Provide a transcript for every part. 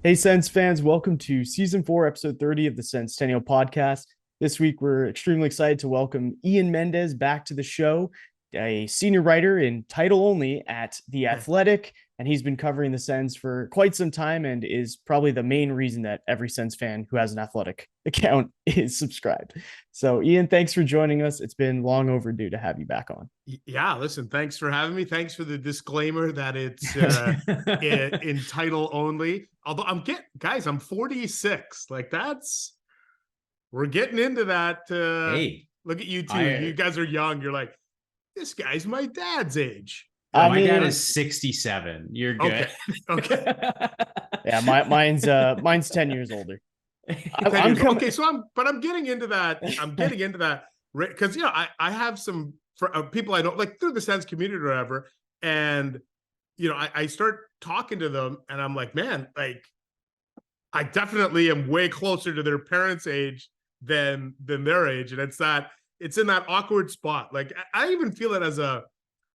Hey, Sens fans, welcome to Season 4, Episode 30 of the Senstennial Podcast. This week, we're extremely excited to welcome Ian Mendes back to the show, a senior writer in title only at The Athletic, and he's been covering the Sens for quite some time and is probably the main reason that every Sens fan who has an Athletic account is subscribed. So, Ian, thanks for joining us. It's been long overdue to have you back on. Yeah, listen, thanks for having me. Thanks for the disclaimer that it's in title only. Although I'm 46. Like we're getting into that. Hey, look at you two. You guys are young. You're like, this guy's my dad's age. My dad is 67. You're good. Okay. Yeah, mine's 10 years older. I'm getting into that. I'm getting into that because I have some people I know like through the Sens community or whatever, and I start talking to them, and I'm like, man, like I definitely am way closer to their parents' age than their age, and it's in that awkward spot. Like I even feel it as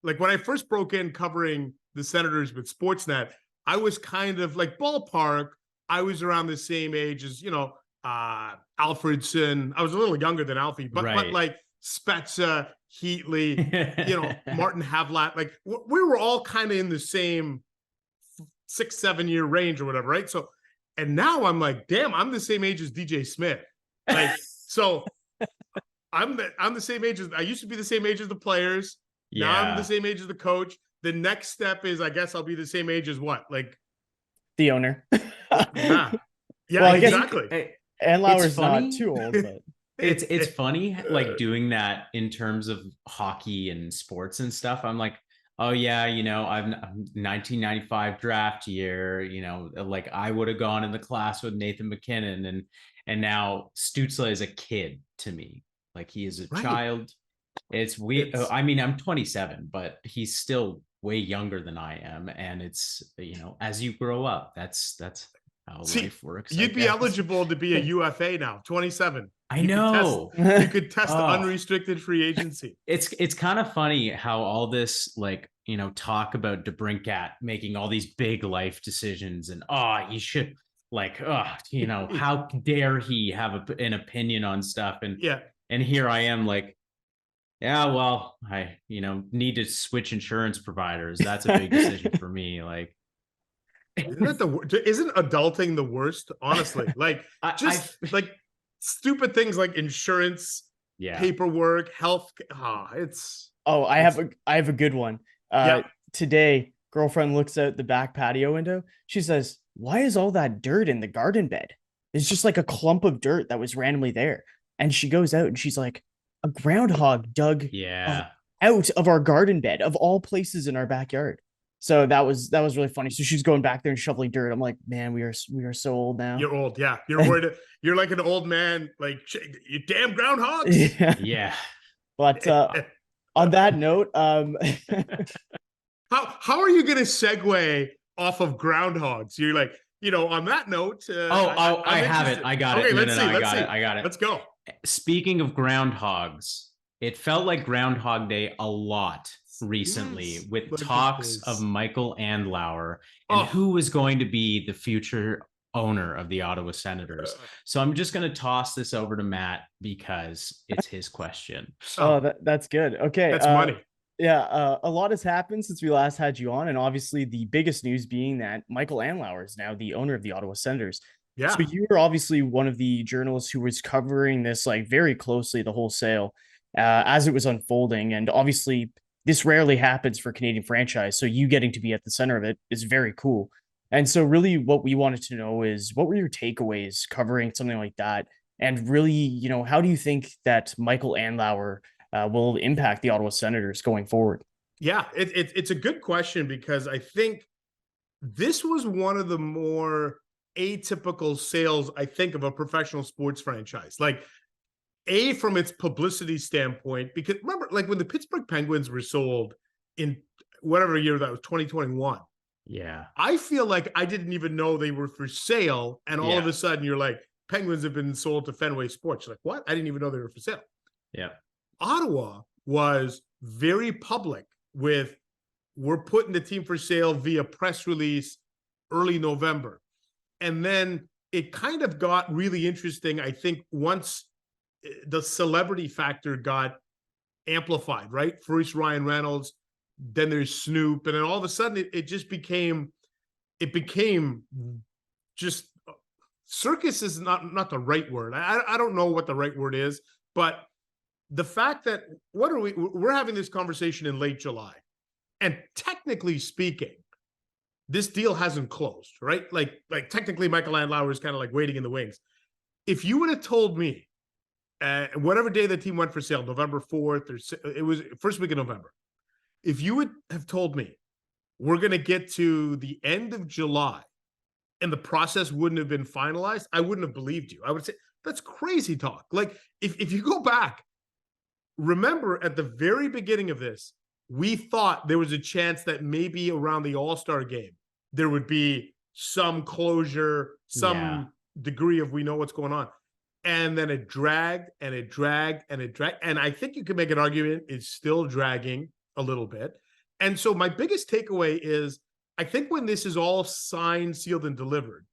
like when I first broke in covering the Senators with Sportsnet, I was kind of like ballpark. I was around the same age as Alfredson. I was a little younger than Alfie, but like Spezza, Heatley, Martin Havlat, like we were all kind of in the same 6-7 year range or whatever, right? So, and now I'm like, damn, I'm the same age as DJ Smith. Like, so I'm the same age as I used to be the same age as the players. Yeah. Now I'm the same age as the coach. The next step is, I guess I'll be the same age as what? Like the owner. Yeah, well, exactly. Andlauer's not too old, but it's funny like doing that in terms of hockey and sports and stuff. I'm like, oh yeah, I'm 1995 draft year, like I would have gone in the class with Nathan McKinnon, and now Stützle is a kid to me. Like he is a child. It's weird. I mean, I'm 27, but he's still way younger than I am, and it's as you grow up, that's how life works. You'd be eligible to be a UFA now, 27. I know. You could test unrestricted free agency. It's kind of funny how all this talk about DeBrincat making all these big life decisions, and he should how dare he have an opinion on stuff, and here I am like, yeah, well, I need to switch insurance providers. That's a big decision for me. Like, isn't adulting the worst? Honestly, like like stupid things like insurance, paperwork, health. I have a good one. Today, girlfriend looks out the back patio window. She says, "Why is all that dirt in the garden bed? It's just like a clump of dirt that was randomly there." And she goes out and she's like, "A groundhog dug out of our garden bed of all places in our backyard." So that was really funny. So she's going back there and shoveling dirt. I'm like, man, we are so old now. You're old, yeah. You're worried. You're like an old man, like, you damn groundhogs. Yeah. But on that note, how are you going to segue off of groundhogs? You're like, on that note. I have it. I got it. Okay, let's see. I got it. Let's go. Speaking of groundhogs, it felt like Groundhog Day a lot recently with talks of Michael Andlauer and who was going to be the future owner of the Ottawa Senators. So I'm just going to toss this over to Matt because it's his question. That's good. Okay. That's money. Yeah, a lot has happened since we last had you on, and obviously the biggest news being that Michael Andlauer is now the owner of the Ottawa Senators. Yeah. So you were obviously one of the journalists who was covering this like very closely, the whole sale, as it was unfolding. And obviously this rarely happens for a Canadian franchise. So you getting to be at the center of it is very cool. And so really what we wanted to know is what were your takeaways covering something like that? And really, how do you think that Michael Andlauer will impact the Ottawa Senators going forward? Yeah, it's a good question because I think this was one of the more atypical sales, I think, of a professional sports franchise. Like, from its publicity standpoint, because remember, like when the Pittsburgh Penguins were sold in whatever year that was, 2021. Yeah. I feel like I didn't even know they were for sale. And all of a sudden you're like, Penguins have been sold to Fenway Sports. You're like, what? I didn't even know they were for sale. Yeah. Ottawa was very public with, we're putting the team for sale via press release early November. And then it kind of got really interesting, I think, once the celebrity factor got amplified, right? First Ryan Reynolds, then there's Snoop, and then all of a sudden it became just circus is not the right word. I don't know what the right word is, but the fact that we're having this conversation in late July, and technically speaking, this deal hasn't closed, right? Like technically Michael Andlauer is kind of like waiting in the wings. If you would have told me whatever day the team went for sale, November 4th, or it was first week of November, if you would have told me we're going to get to the end of July and the process wouldn't have been finalized, I wouldn't have believed you. I would say that's crazy talk. Like if you go back, remember at the very beginning of this, we thought there was a chance that maybe around the All-Star game, there would be some closure, some degree of we know what's going on. And then it dragged and it dragged and it dragged. And I think you can make an argument it's still dragging a little bit. And so my biggest takeaway is, I think when this is all signed, sealed, and delivered,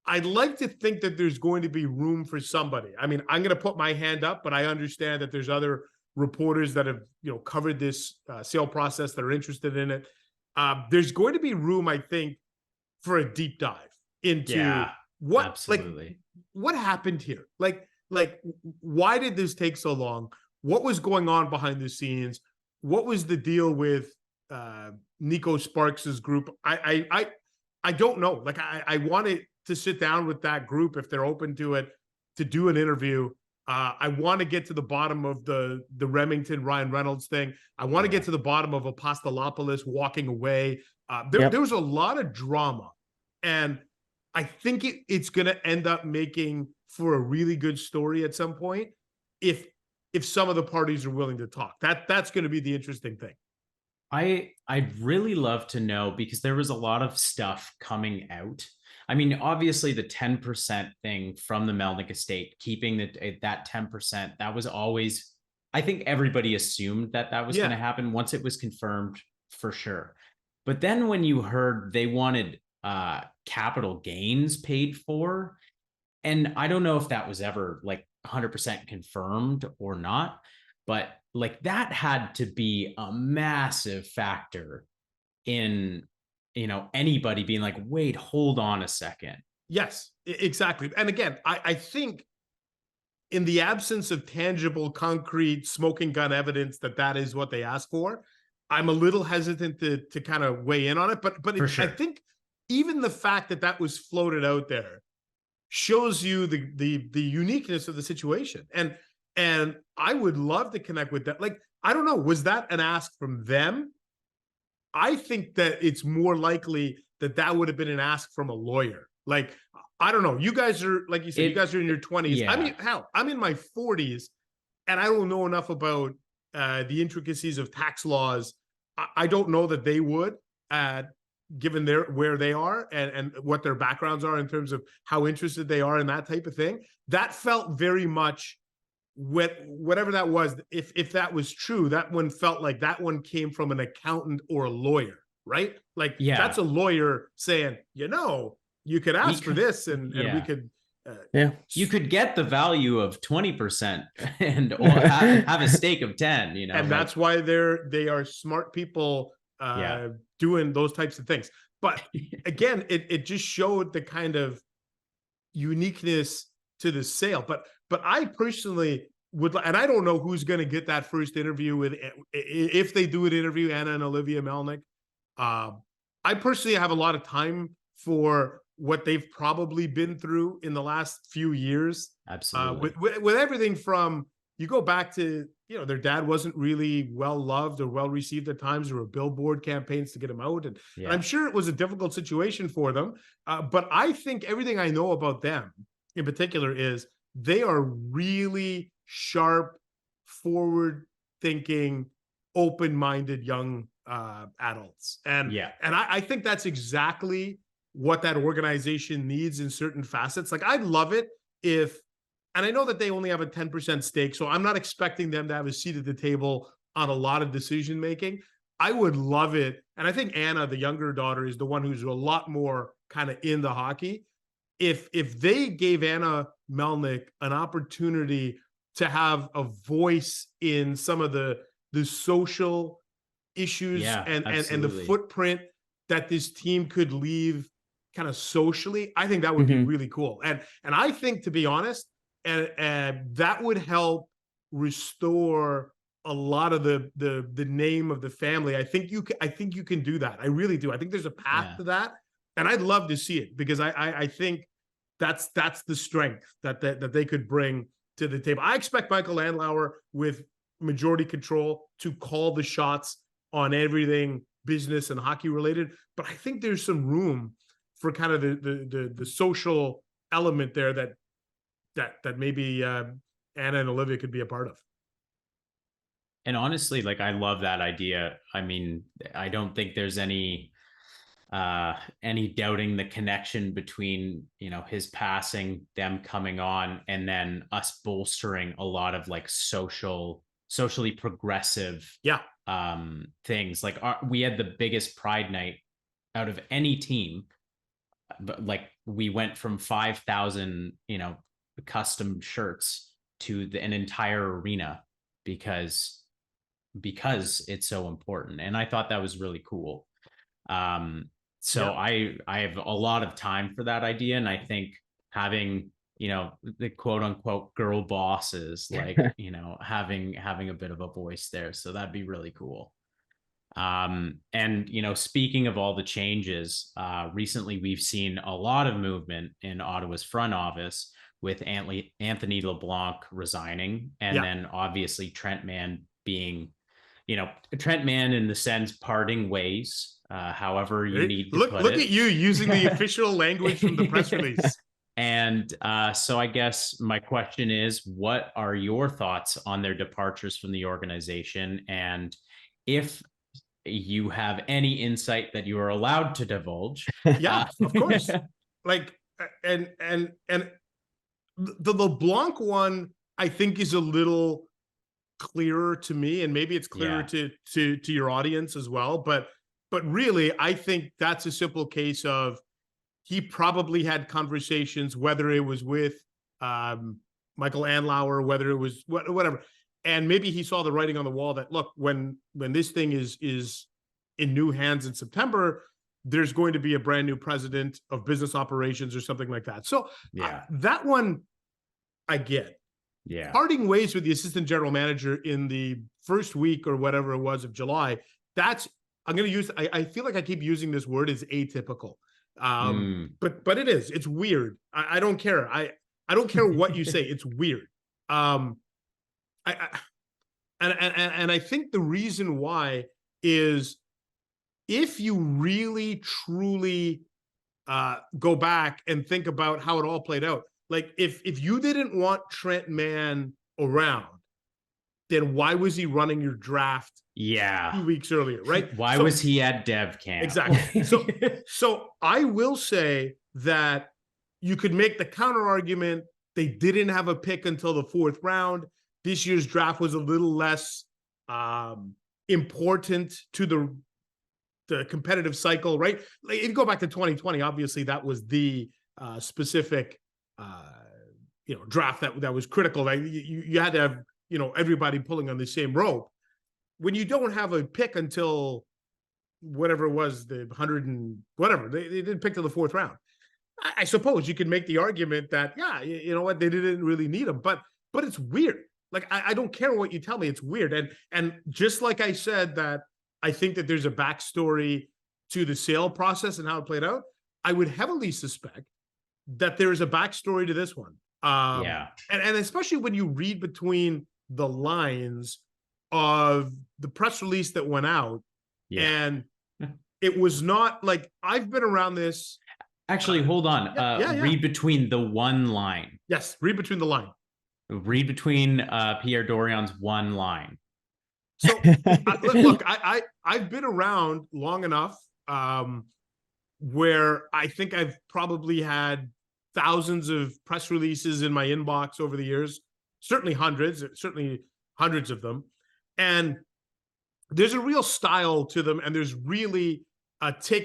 I'd like to think that there's going to be room for somebody. I mean, I'm going to put my hand up, but I understand that there's other reporters that have, covered this sale process that are interested in it. There's going to be room, I think, for a deep dive into what happened here. Like, why did this take so long? What was going on behind the scenes? What was the deal with Nico Sparks's group? I don't know. Like, I wanted to sit down with that group if they're open to it, to do an interview. I want to get to the bottom of the Remington Ryan Reynolds thing. I want to get to the bottom of Apostolopoulos walking away. There was a lot of drama, and I think it's going to end up making for a really good story at some point if some of the parties are willing to talk. That's going to be the interesting thing. I'd really love to know, because there was a lot of stuff coming out. I mean, obviously the 10% thing from the Melnyk estate, keeping that 10%, that was always, I think everybody assumed that was going to happen once it was confirmed for sure. But then when you heard they wanted capital gains paid for, and I don't know if that was ever like 100% confirmed or not, but like that had to be a massive factor in anybody being like, wait, hold on a second. Yes, exactly. And again, I think in the absence of tangible, concrete, smoking gun evidence that is what they asked for, I'm a little hesitant to kind of weigh in on it. But sure. I think even the fact that was floated out there shows you the uniqueness of the situation. And I would love to connect with that. Like, I don't know, was that an ask from them? I think that it's more likely that would have been an ask from a lawyer. Like, I don't know. You guys are, like you said, you guys are in your 20s. Yeah. I mean, hell, I'm in my 40s, and I don't know enough about the intricacies of tax laws. I don't know that they would, given where they are and what their backgrounds are in terms of how interested they are in that type of thing. That felt very much, whatever that was, if that was true, that one felt like that one came from an accountant or a lawyer, right? Like, that's a lawyer saying, you could ask for this and we could you could get the value of 20% and have a stake of 10, and that's why they are smart people doing those types of things. But again, it just showed the kind of uniqueness to the sale. But I personally would, and I don't know who's going to get that first interview with, if they do an interview, Anna and Olivia Melnyk. I personally have a lot of time for what they've probably been through in the last few years. Absolutely. With everything from, you go back to, their dad wasn't really well loved or well received at times. There were billboard campaigns to get him out. And I'm sure it was a difficult situation for them. But I think everything I know about them in particular is they are really sharp, forward-thinking, open-minded young adults. And I think that's exactly what that organization needs in certain facets. Like, I'd love it if, and I know that they only have a 10% stake, so I'm not expecting them to have a seat at the table on a lot of decision-making. I would love it. And I think Anna, the younger daughter, is the one who's a lot more kind of into hockey. If they gave Anna Melnyk an opportunity to have a voice in some of the social issues and the footprint that this team could leave kind of socially, I think that would be really cool. And I think, to be honest, and that would help restore a lot of the name of the family. I think you can do that. I really do. I think there's a path to that, and I'd love to see it, because I think that's the strength that they could bring to the table. I expect Michael Andlauer, with majority control, to call the shots on everything business and hockey related, but I think there's some room for kind of the social element there that maybe Anna and Olivia could be a part of. And honestly, like, I love that idea. I mean, I don't think there's any doubting the connection between, you know, his passing, them coming on, and then us bolstering a lot of like socially progressive things. Like, we had the biggest Pride night out of any team, but like, we went from 5,000, you know, custom shirts to an entire arena because it's so important. And I thought that was really cool. So I have a lot of time for that idea. And I think having, you know, the quote unquote girl bosses, like, you know, having a bit of a voice there. So that'd be really cool. And, you know, speaking of all the changes, recently we've seen a lot of movement in Ottawa's front office, with Anthony LeBlanc resigning, and then obviously Trent Mann being, you know, Trent Mann and the Sens parting ways, however you need to put it. Look at you using the official language from the press release. And so I guess my question is, what are your thoughts on their departures from the organization? And if you have any insight that you are allowed to divulge. Of course. Like, and the LeBlanc one, I think, is a little clearer to me, and maybe it's clearer to your audience as well. But really, I think that's a simple case of, he probably had conversations, whether it was with Michael Andlauer, whether it was whatever, and maybe he saw the writing on the wall that, look, when this thing is in new hands in September, there's going to be a brand new president of business operations or something like that. So that one I get. Yeah. Parting ways with the assistant general manager in the first week or whatever it was of July, that's, I'm going to use, I feel like I keep using this word, is atypical. But it's weird. I don't care. I don't care what you say. It's weird. And I think the reason why is, if you really truly go back and think about how it all played out, like, if you didn't want Trent Mann around, then why was he running your draft 2 weeks earlier, right? Why was he at Dev Camp? Exactly. So I will say that you could make the counter argument, they didn't have a pick until the 4th round. This year's draft was a little less important to the competitive cycle, right? Like, if you go back to 2020, obviously that was the specific draft that was critical. Like, you had to have, everybody pulling on the same rope. When you don't have a pick until whatever it was, the 100 and whatever, they didn't pick till the 4th round. I suppose you can make the argument that, you know what, they didn't really need him, but it's weird. Like, I don't care what you tell me, it's weird. And just like I said that I think that there's a backstory to the sale process and how it played out, I would heavily suspect that there's a backstory to this one. And especially when you read between the lines of the press release that went out, and it was not like, I've been around this. Actually, hold on. Read between the one line. Yes, read between the line. Read between Pierre Dorion's one line. So look, I've been around long enough where I think I've probably had thousands of press releases in my inbox over the years, certainly hundreds of them. And there's a real style to them. And there's really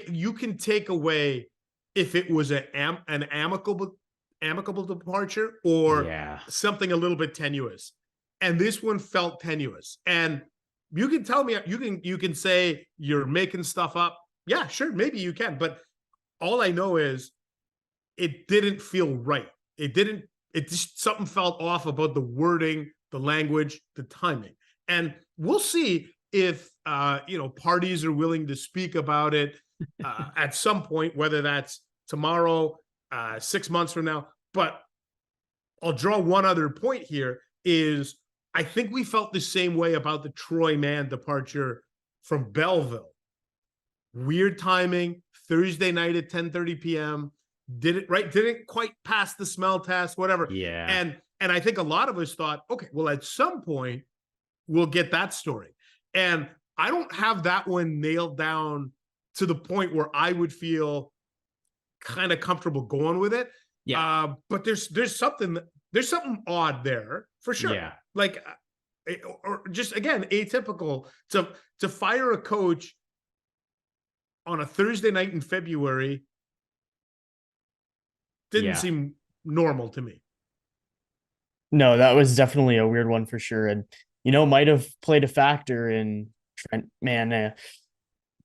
you can take away if it was an amicable departure or something a little bit tenuous. And this one felt tenuous. And you can tell me, you can say you're making stuff up. Yeah, sure, maybe you can. But all I know is it didn't feel right. It just, something felt off about the wording, the language, the timing. And we'll see if, parties are willing to speak about it at some point, whether that's tomorrow, 6 months from now. But I'll draw one other point here is I think we felt the same way about the Troy Mann departure from Belleville. Weird timing, Thursday night at 10:30 p.m. Didn't quite pass the smell test, whatever. Yeah. And I think a lot of us thought, okay, well, at some point we'll get that story. And I don't have that one nailed down to the point where I would feel kind of comfortable going with it. Yeah. But there's something odd there for sure. Yeah. Like, or just again, atypical to fire a coach on a Thursday night in February didn't seem normal to me. No, that was definitely a weird one for sure. And, might have played a factor in Trent Mann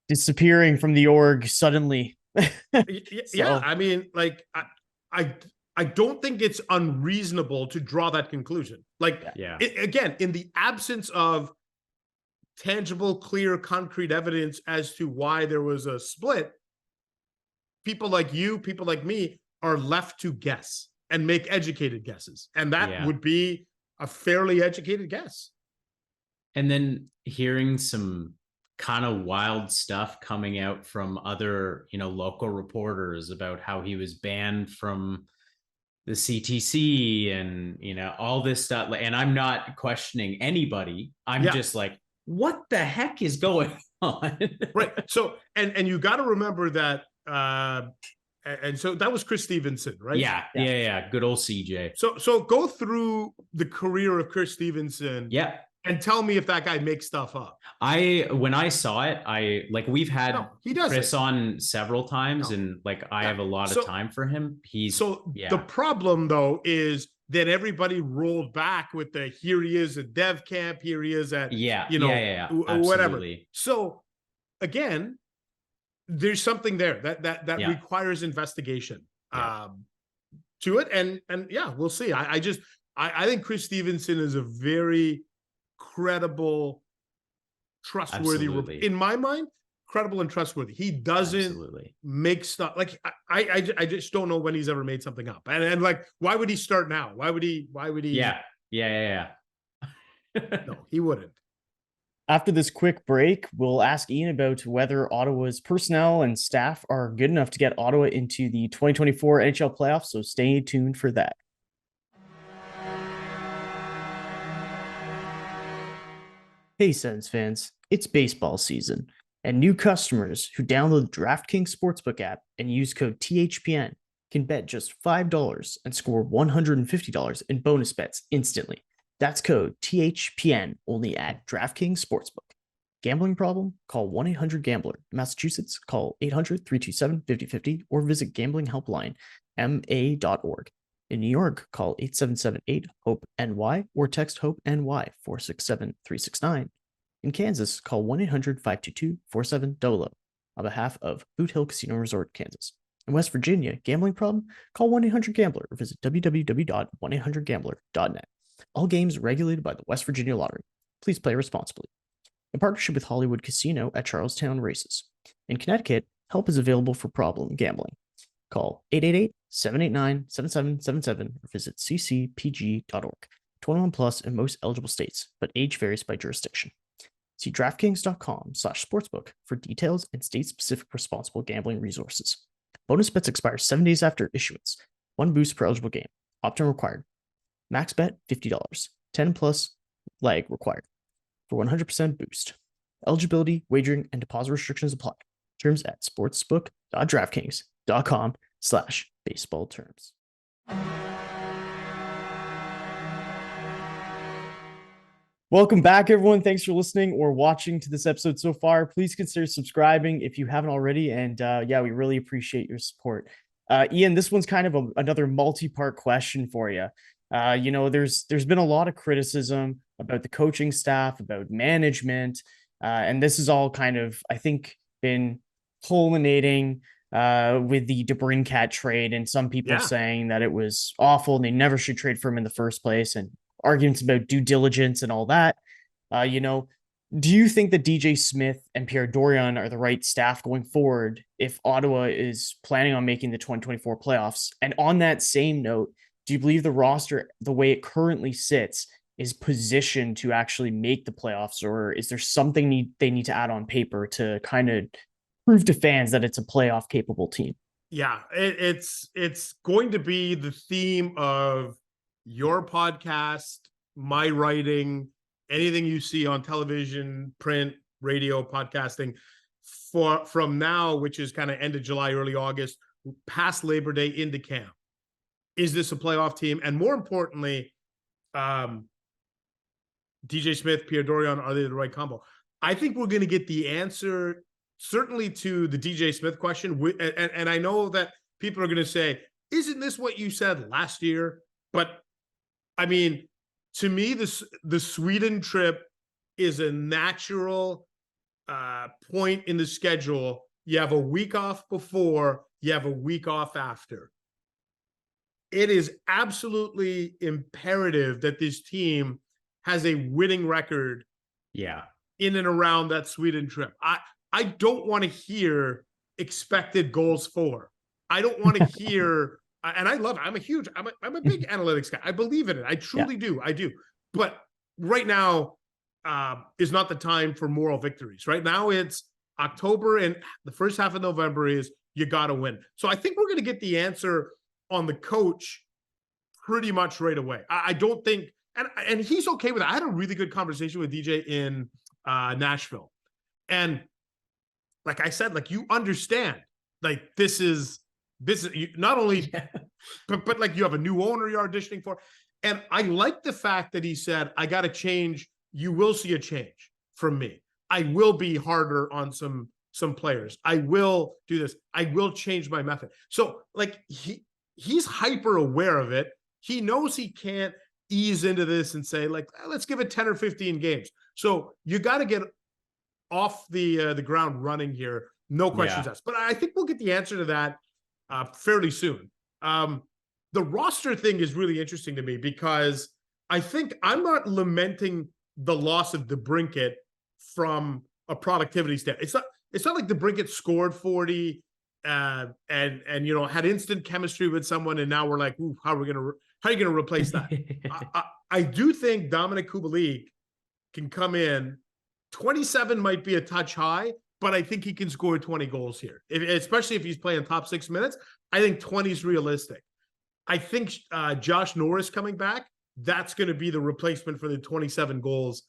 disappearing from the org suddenly. Yeah. I mean, like, I don't think it's unreasonable to draw that conclusion. Like, again, in the absence of tangible, clear, concrete evidence as to why there was a split, people like you, people like me are left to guess and make educated guesses. And that would be a fairly educated guess. And then hearing some kind of wild stuff coming out from other, local reporters about how he was banned from the CTC and, all this stuff. And I'm not questioning anybody. I'm just like, what the heck is going on? Right. So, and you got to remember that, and so that was Chris Stevenson, right? Yeah. Good old CJ. So go through the career of Chris Stevenson. Yeah. And tell me if that guy makes stuff up. When I saw it, we've had Chris on several times and I have a lot of time for him. The problem though is that everybody rolled back with the, here he is at dev camp, here he is at, whatever. So again, there's something there that requires investigation to it. And we'll see. I think Chris Stevenson is a very credible, trustworthy, in my mind, credible and trustworthy. He doesn't make stuff like I just don't know when he's ever made something up. And like, why would he start now? Why would he? Yeah. No, he wouldn't. After this quick break, we'll ask Ian about whether Ottawa's personnel and staff are good enough to get Ottawa into the 2024 NHL playoffs. So stay tuned for that. Hey, Sens fans, it's baseball season, and new customers who download the DraftKings Sportsbook app and use code THPN can bet just $5 and score $150 in bonus bets instantly. That's code THPN only at DraftKings Sportsbook. Gambling problem? Call 1-800-GAMBLER. Massachusetts, call 800-327-5050 or visit gamblinghelpline.ma.org. In New York, call 877-8-HOPE-NY or text HOPE-NY 467-369. In Kansas, call 1-800-522-4700 on behalf of Boot Hill Casino Resort, Kansas. In West Virginia, gambling problem? Call 1-800-GAMBLER or visit www.1800gambler.net. All games regulated by the West Virginia Lottery. Please play responsibly. In partnership with Hollywood Casino at Charlestown Races. In Connecticut, help is available for problem gambling. Call 888-789-7777 or visit ccpg.org. 21 plus in most eligible states, but age varies by jurisdiction. See DraftKings.com/sportsbook for details and state-specific responsible gambling resources. Bonus bets expire 7 days after issuance. 1 boost per eligible game. Opt-in required. Max bet $50. 10 plus leg required for 100% boost. Eligibility, wagering, and deposit restrictions apply. Terms at sportsbook.draftkings.com/baseball terms. Welcome back, everyone. Thanks for listening or watching to this episode so far. Please consider subscribing if you haven't already. And we really appreciate your support. Ian, this one's kind of another multi-part question for you. There's been a lot of criticism about the coaching staff, about management, and this is all kind of, I think, been culminating with the DeBrincat trade, and some people saying that it was awful and they never should trade for him in the first place, and arguments about due diligence and all that. Do you think that DJ Smith and Pierre Dorion are the right staff going forward if Ottawa is planning on making the 2024 playoffs? And on that same note, do you believe the roster, the way it currently sits, is positioned to actually make the playoffs, or is there something they need to add on paper to kind of prove to fans that it's a playoff capable team? Yeah, it's going to be the theme of your podcast, my writing, anything you see on television, print, radio, podcasting from now, which is kind of end of July, early August, past Labor Day into camp. Is this a playoff team? And more importantly, DJ Smith, Pierre Dorion, are they the right combo? I think we're going to get the answer certainly to the DJ Smith question. And I know that people are going to say, isn't this what you said last year? But I mean, to me, the Sweden trip is a natural point in the schedule. You have a week off before, you have a week off after. It is absolutely imperative that this team has a winning record in and around that Sweden trip. I don't want to hear expected goals for. I don't want to hear and I love it. I'm a big analytics guy. I believe in it. I truly do. I do. But right now is not the time for moral victories. Right now it's October and the first half of November is you got to win. So I think we're going to get the answer on the coach pretty much right away. I don't think, and he's okay with it. I had a really good conversation with DJ in Nashville. And like I said, like, you understand, like, this is not only, but like, you have a new owner you're auditioning for. And I like the fact that he said, I got to change. You will see a change from me. I will be harder on some players. I will do this. I will change my method. So like, he's hyper aware of it. He knows he can't ease into this and say, like, let's give it 10 or 15 games. So you got to get off the ground running here. No questions asked. But I think we'll get the answer to that fairly soon. The roster thing is really interesting to me because I think I'm not lamenting the loss of DeBrincat from a productivity standpoint. It's not like DeBrincat scored 40 and had instant chemistry with someone, and now we're like, ooh, how are you gonna replace that? I do think Dominic Kubalik can come in. 27 might be a touch high, but I think he can score 20 goals here, especially if he's playing top 6 minutes. I think 20 is realistic. I think Josh Norris coming back, that's going to be the replacement for the 27 goals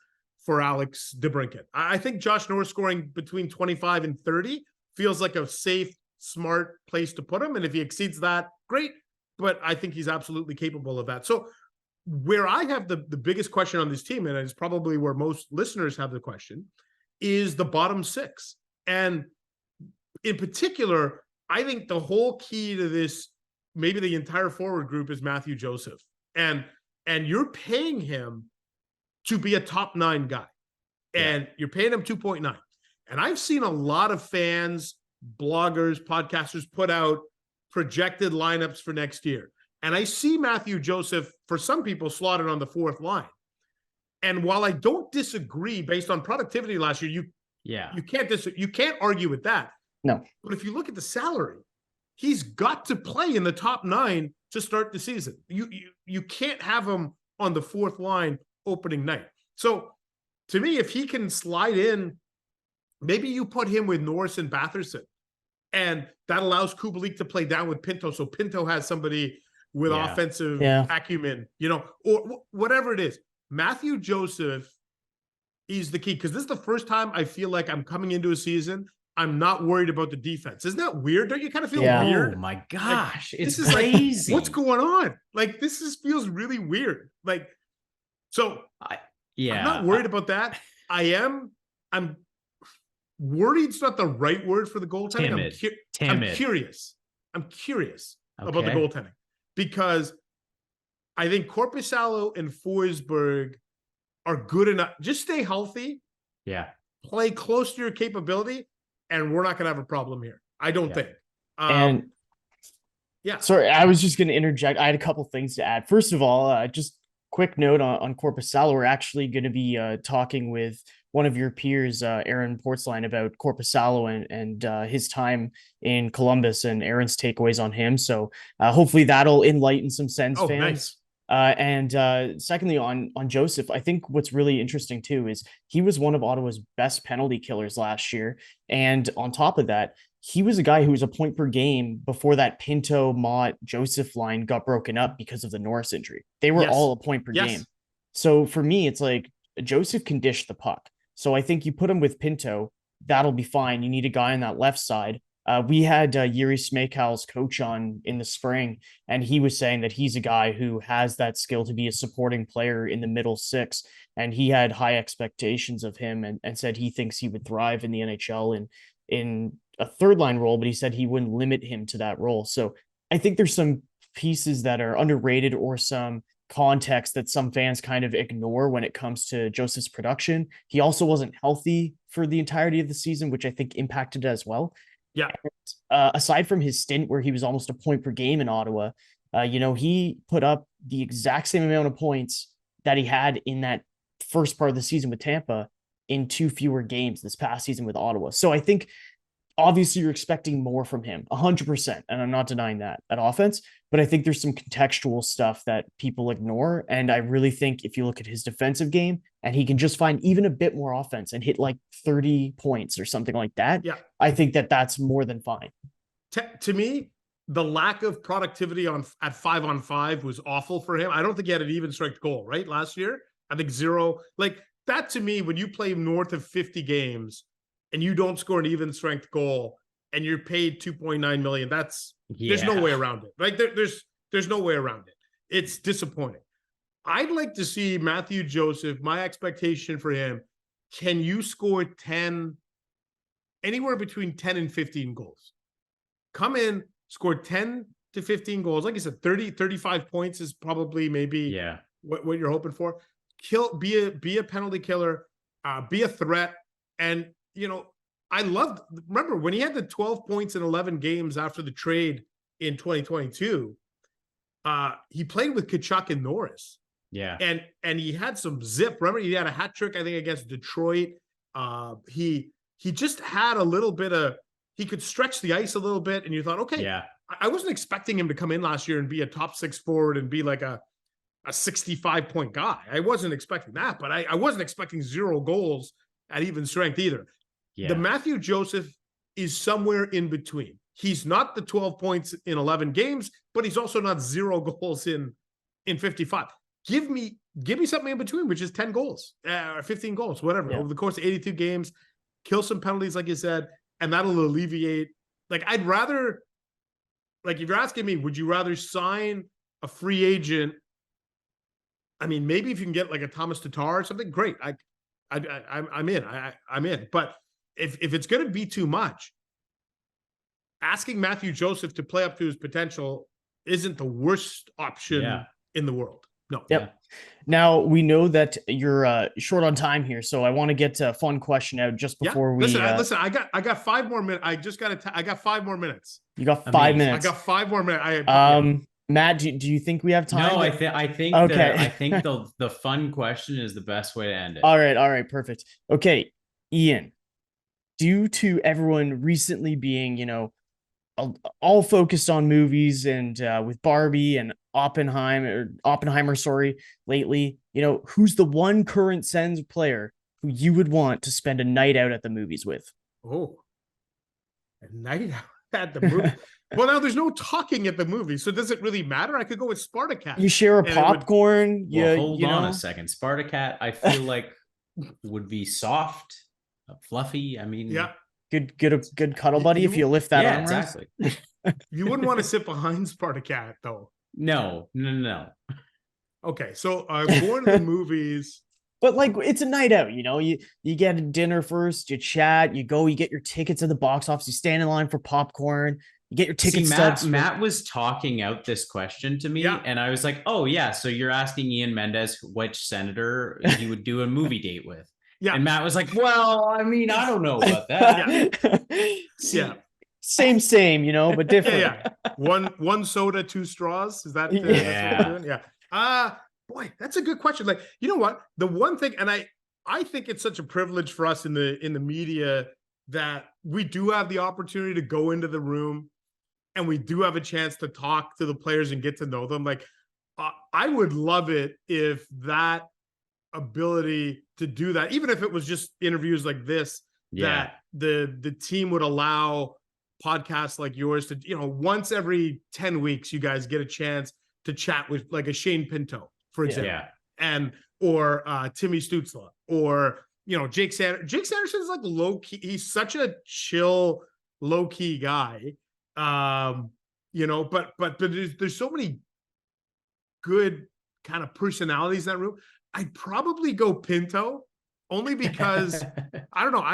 for Alex DeBrincat. I think Josh Norris scoring between 25 and 30 feels like a safe, smart place to put him. And if he exceeds that, great. But I think he's absolutely capable of that. So where I have the biggest question on this team, and it's probably where most listeners have the question, is the bottom 6. And in particular, I think the whole key to this, maybe the entire forward group, is Matthew Joseph. And you're paying him to be a top 9 guy. And you're paying him 2.9. And I've seen a lot of fans, bloggers, podcasters put out projected lineups for next year. And I see Matthew Joseph, for some people, slotted on the 4th line. And while I don't disagree based on productivity last year, you can't argue with that. No. But if you look at the salary, he's got to play in the top 9 to start the season. You can't have him on the 4th line opening night. So to me, if he can slide in, maybe you put him with Norris and Batherson, and that allows Kubalik to play down with Pinto. So Pinto has somebody with offensive acumen, or whatever it is. Matthew Joseph is the key, because this is the first time I feel like I'm coming into a season, I'm not worried about the defense. Isn't that weird? Don't you kind of feel weird? Oh my gosh, like, it's this is crazy. Like, what's going on? Like, feels really weird. Like, so I'm not worried about that. I'm worried's not the right word for the goaltending. Timid. I'm curious. I'm curious about the goaltending because I think Korpisalo and Forsberg are good enough. Just stay healthy. Yeah. Play close to your capability, and we're not going to have a problem here. I don't think. And yeah. Sorry, I was just going to interject. I had a couple things to add. First of all, just quick note on Korpisalo. We're actually going to be talking with one of your peers, Aaron Portzline, about Korpisalo and his time in Columbus and Aaron's takeaways on him. So hopefully that'll enlighten some Sens fans. Nice. And secondly, on Joseph, I think what's really interesting too is he was one of Ottawa's best penalty killers last year. And on top of that, he was a guy who was a point per game before that Pinto, Mott, Joseph line got broken up because of the Norris injury. They were all a point per game. So for me, it's like Joseph can dish the puck. So I think you put him with Pinto, that'll be fine. You need a guy on that left side. We had Yuri Smekal's coach on in the spring, and he was saying that he's a guy who has that skill to be a supporting player in the middle six. And he had high expectations of him and said he thinks he would thrive in the NHL in a third line role, but he said he wouldn't limit him to that role. So I think there's some pieces that are underrated or some context that some fans kind of ignore when it comes to Joseph's production. He also wasn't healthy for the entirety of the season, which I think impacted it as well. Yeah. Aside from his stint where he was almost a point per game in Ottawa, he put up the exact same amount of points that he had in that first part of the season with Tampa in 2 fewer games this past season with Ottawa. So I think obviously you're expecting more from him 100%. And I'm not denying that at offense, but I think there's some contextual stuff that people ignore. And I really think if you look at his defensive game and he can just find even a bit more offense and hit like 30 points or something like that, I think that that's more than fine. To me, the lack of productivity at 5-on-5 was awful for him. I don't think he had an even strength goal, right? Last year, I think 0. Like that to me, when you play north of 50 games and you don't score an even strength goal and you're paid $2.9 million, there's no way around it. Like there's no way around it. It's disappointing. I'd like to see Matthew Joseph. My expectation for him, can you score anywhere between 10 and 15 goals? Come in, score 10 to 15 goals. Like I said, 35 points is probably maybe what you're hoping for. Be a penalty killer, be a threat. And, remember when he had the 12 points in 11 games after the trade in 2022, he played with Tkachuk and Norris. Yeah. And he had some zip. Remember, he had a hat trick, I think, against Detroit. He just had a little bit of, he could stretch the ice a little bit. And you thought, okay, I wasn't expecting him to come in last year and be a top 6 forward and be like a 65-point guy. I wasn't expecting that, but I wasn't expecting 0 goals at even strength either. Yeah. The Matthew Joseph is somewhere in between. He's not the 12 points in 11 games, but he's also not 0 goals in 55. Give me something in between, which is 10 goals or 15 goals, whatever, over the course of 82 games. Kill some penalties, like you said, and that'll alleviate. Like, I'd rather, like, if you're asking me, would you rather sign a free agent? I mean, maybe if you can get like a Thomas Tatar or something, great. I'm in. I'm in. But if it's going to be too much, asking Matthew Joseph to play up to his potential isn't the worst option in the world. No. Yep. Now we know that you're short on time here, so I want to get a fun question out just before we. Listen. I got 5 more minutes. I got 5 more minutes. You got 5 minutes. I got 5 more minutes. Matt, do you think we have time? No, I think okay. I think the fun question is the best way to end it. All right, perfect. Okay, Ian. Due to everyone recently being, all focused on movies and with Barbie and Oppenheimer, lately, who's the one current Sens player who you would want to spend a night out at the movies with? Oh, a night out at the movie. Well, now there's no talking at the movie, so does it really matter? I could go with Spartacat. You share a popcorn. Hold on a second. Spartacat, I feel like would be soft, fluffy. I mean, good cuddle buddy if you lift that arm. Exactly. You wouldn't want to sit behind Spartacat, though. No. Okay, so going to the movies. But like, it's a night out, you get a dinner first, you chat, you get your tickets at the box office, you stand in line for popcorn, You get your ticket stubs. Matt was talking out this question to me, and I was like, oh, yeah, so you're asking Ian Mendes which senator he would do a movie date with. Yeah. And Matt was like, well, I mean, I don't know about that. See, same, you know, but different. Yeah. One soda, 2 straws. Is that? That's what you're doing? Yeah. Boy, that's a good question. Like, you know what? The one thing, and I think it's such a privilege for us in the media that we do have the opportunity to go into the room and we do have a chance to talk to the players and get to know them. Like, I would love it if that ability to do that, even if it was just interviews like this, that the team would allow podcasts like yours to, you know, once every 10 weeks, you guys get a chance to chat with like a Shane Pinto, for example, or Timmy Stutzla, or, you know, Jake Sanderson. Jake Sanderson's like low key. He's such a chill, low key guy. You know, but there's so many good kind of personalities in that room. I'd probably go Pinto, only because I don't know.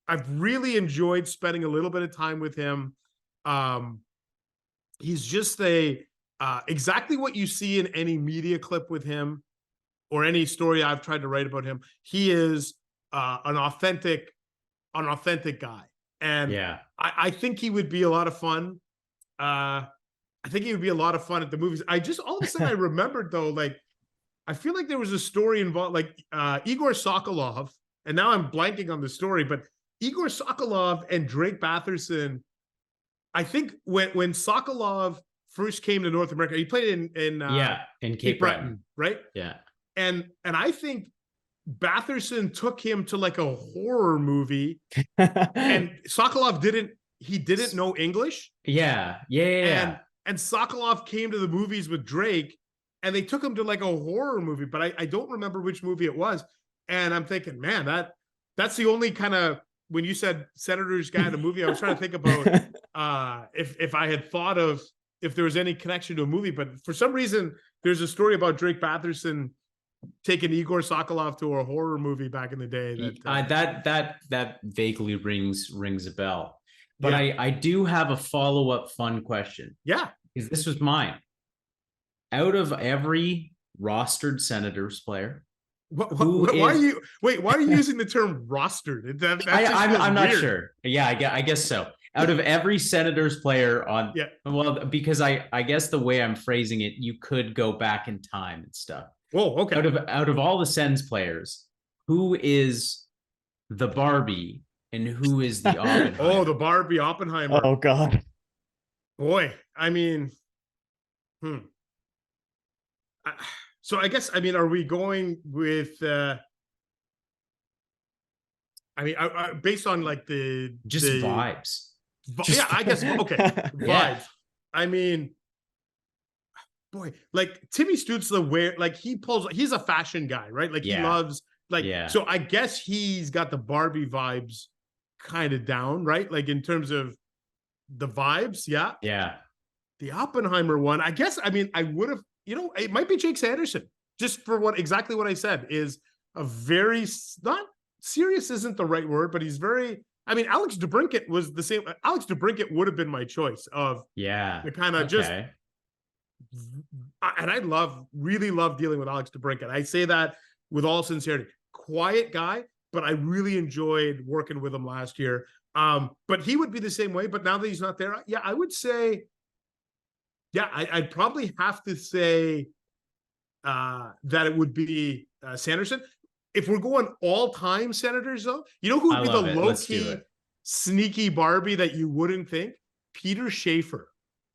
I've really enjoyed spending a little bit of time with him. He's just exactly what you see in any media clip with him or any story I've tried to write about him. He is an authentic guy. And I think he would be a lot of fun. I think he would be a lot of fun at the movies. All of a sudden I remembered though, like, I feel like there was a story involved, like Igor Sokolov, and now I'm blanking on the story, but Igor Sokolov and Drake Batherson, I think when Sokolov first came to North America, he played in Cape Breton, right? Yeah. And I think Batherson took him to like a horror movie, and Sokolov didn't know English. Yeah. And Sokolov came to the movies with Drake, and they took him to like a horror movie, but I don't remember which movie it was. And I'm thinking, man, that's the only kind of, when you said Senators guy in a movie, I was trying to think about if I had thought of if there was any connection to a movie, but for some reason there's a story about Drake Batherson taking Igor Sokolov to a horror movie back in the day. That vaguely rings a bell. But I do have a follow-up fun question. Yeah. Because this was mine. Out of every rostered Senators player, why are you using the term rostered? I'm not sure. Yeah, I guess so. Out of every Senators player on, well, because I guess the way I'm phrasing it, you could go back in time and stuff. Oh, okay. Out of all the Sens players, who is the Barbie and who is the Oppenheimer? Oh, the Barbie Oppenheimer. Oh God. Boy, I mean, so I guess, are we going with, based on like the vibes? I guess, okay. Vibes. Yeah. I mean, boy, like Timmy Stutzla, he's a fashion guy, right? Like he loves, so I guess he's got the Barbie vibes kind of down, right? Like in terms of the vibes. Yeah. Yeah. The Oppenheimer one, I guess, I would have, it might be Jake Sanderson, just for exactly what I said, is a very, not serious isn't the right word, but he's very, Alex DeBrincat was the same. Alex DeBrincat would have been my choice of the kind of just, and I really love dealing with Alex DeBrincat. I say that with all sincerity. Quiet guy, but I really enjoyed working with him last year. But he would be the same way, but now that he's not there, I would say, I'd probably have to say that it would be Sanderson. If we're going all-time Senators, though, you know who would be the low-key, sneaky Barbie that you wouldn't think? Peter Schaefer.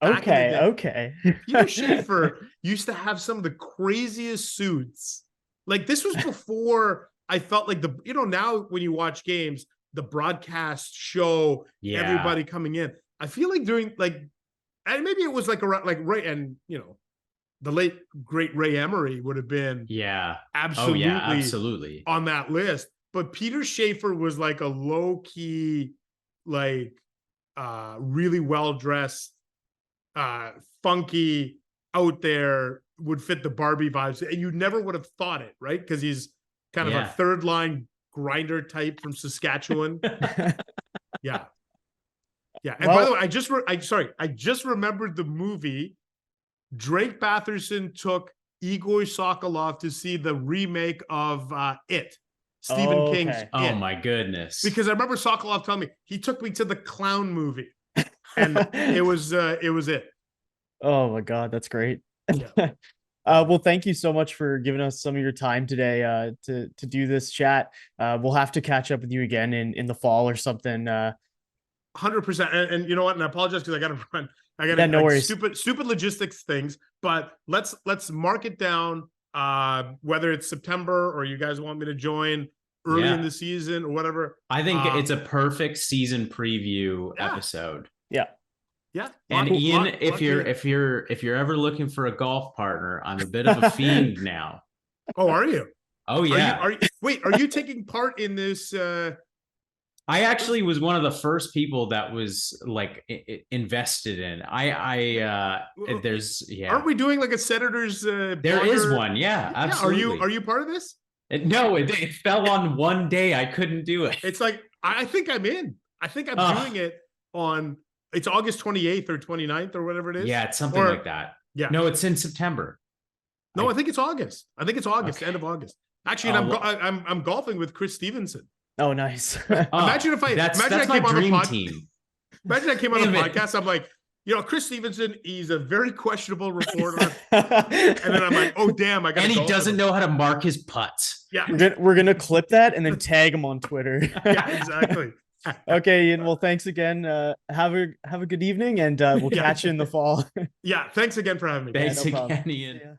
Okay. Peter Schaefer used to have some of the craziest suits. Like, this was before I felt like now when you watch games, the broadcast show, everybody coming in. I feel like during, and maybe it was around, Ray, and, the late, great Ray Emery would have been absolutely on that list. But Peter Schaefer was like a low-key, really well-dressed, funky, out there, would fit the Barbie vibes. And you never would have thought it, right? Because he's kind of a third-line grinder type from Saskatchewan. Yeah. Yeah. And by the way, I just remembered the movie. Drake Batherson took Igor Sokolov to see the remake of It. Stephen King's It. Oh my goodness. Because I remember Sokolov telling me he took me to the clown movie. And it was It. Oh my God, that's great. Yeah. Well, thank you so much for giving us some of your time today to do this chat. We'll have to catch up with you again in the fall or something. 100%. And you know what? And I apologize because I got to run. I got no worries. Stupid logistics things. But let's mark it down. Whether it's September or you guys want me to join early in the season or whatever. I think it's a perfect season preview episode. Yeah. Yeah. And Ian, if you're ever looking for a golf partner, I'm a bit of a fiend now. Oh, are you? Oh yeah. Are you taking part in this? I actually was one of the first people that was like invested in. Aren't we doing like a Senators? There is one. Yeah, absolutely. Are you part of this? No, it fell on one day. I couldn't do it. It's like, I think I'm in. I think I'm doing it on, it's August 28th or 29th or whatever it is. Yeah, it's something like that. Yeah. No, it's in September. No, I think it's August. End of August. Actually, I'm golfing with Chris Stevenson. Oh, nice. Imagine if that's I my came on dream the team. Imagine I came on the podcast. I'm like, Chris Stevenson, he's a very questionable reporter. And then I'm like, oh, damn. And he doesn't know how to mark his putts. Yeah. We're going to clip that and then tag him on Twitter. Yeah, exactly. Okay, Ian. Well, thanks again. Have a good evening, and we'll catch you in the fall. Yeah. Thanks again for having me. Thanks again, Ian.